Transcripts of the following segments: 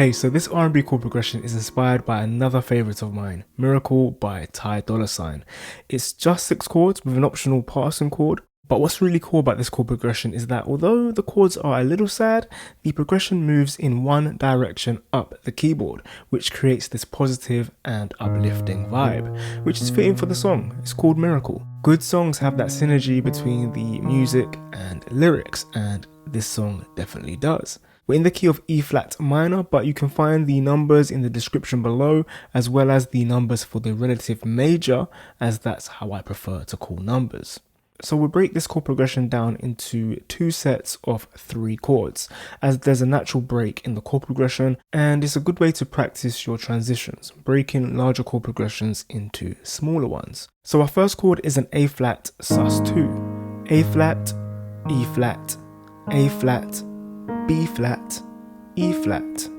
Okay, so this R&B chord progression is inspired by another favourite of mine, Miracle by Ty Dolla. It's just 6 chords with an optional passing chord, but what's really cool about this chord progression is that although the chords are a little sad, the progression moves in one direction up the keyboard, which creates this positive and uplifting vibe, which is fitting for the song. It's called Miracle. Good songs have that synergy between the music and lyrics, and this song definitely does. We're in the key of E flat minor, but you can find the numbers in the description below, as well as the numbers for the relative major, as that's how I prefer to call numbers. So we'll break this chord progression down into 2 sets of 3 chords, as there's a natural break in the chord progression, and it's a good way to practice your transitions, breaking larger chord progressions into smaller ones. So our first chord is an A flat sus2, A flat, E flat, A flat, B flat, E flat.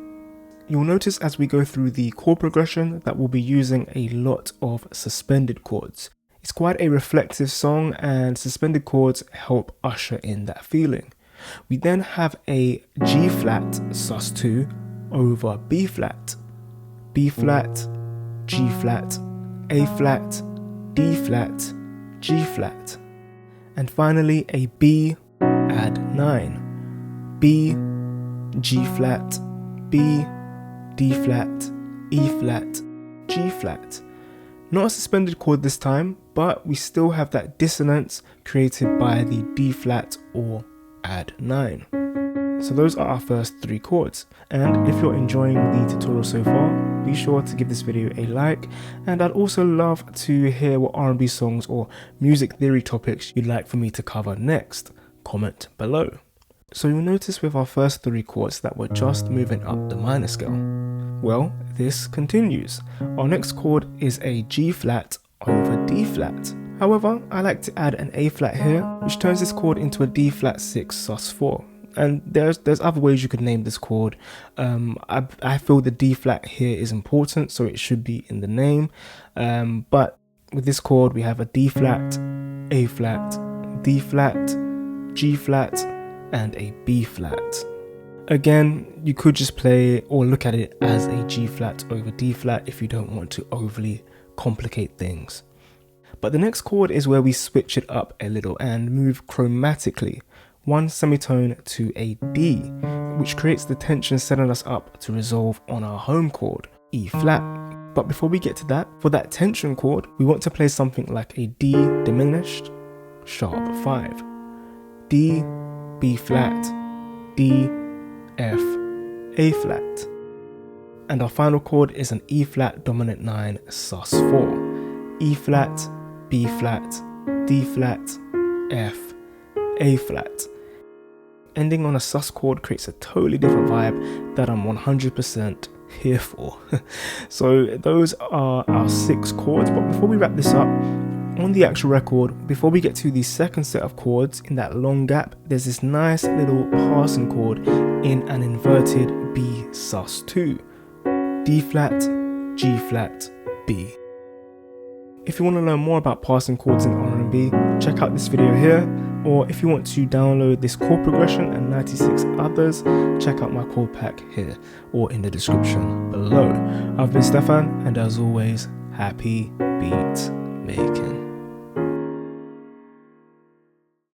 You'll notice as we go through the chord progression that we'll be using a lot of suspended chords. It's quite a reflective song, and suspended chords help usher in that feeling. We then have a G flat sus2 over B flat, B flat, G flat, A flat, D flat, G flat, and finally a B add 9, B, G flat, B, D flat, E flat, G flat. Not a suspended chord this time, but we still have that dissonance created by the D flat or add 9. So those are our first 3 chords, and if you're enjoying the tutorial so far, be sure to give this video a like, and I'd also love to hear what R&B songs or music theory topics you'd like for me to cover next. Comment below. So you'll notice with our first 3 chords that we're just moving up the minor scale. Well, this continues. Our next chord is a G flat over D flat. However, I like to add an A flat here, which turns this chord into a D flat 6 sus4. And there's other ways you could name this chord. I feel the D flat here is important, so it should be in the name. But with this chord, we have a D flat, A flat, D flat, G flat, and a B flat. Again, you could just play or look at it as a G flat over D flat if you don't want to overly complicate things. But the next chord is where we switch it up a little and move chromatically, 1 semitone to a D, which creates the tension setting us up to resolve on our home chord, E flat. But before we get to that, for that tension chord, we want to play something like a D diminished, sharp 5, D, B flat, D, F, A flat. And our final chord is an E flat dominant 9 sus4, E flat, B flat, D flat, F, A flat. Ending on a sus chord creates a totally different vibe that I'm 100% here for. So those are our 6 chords, but before we wrap this up, on the actual record, before we get to the second set of chords in that long gap, there's this nice little passing chord in an inverted B sus2, D flat, G flat, B. If you want to learn more about passing chords in R&B, check out this video here, or if you want to download this chord progression and 96 others, check out my chord pack here or in the description below. I've been Stefan, and as always, happy beat making.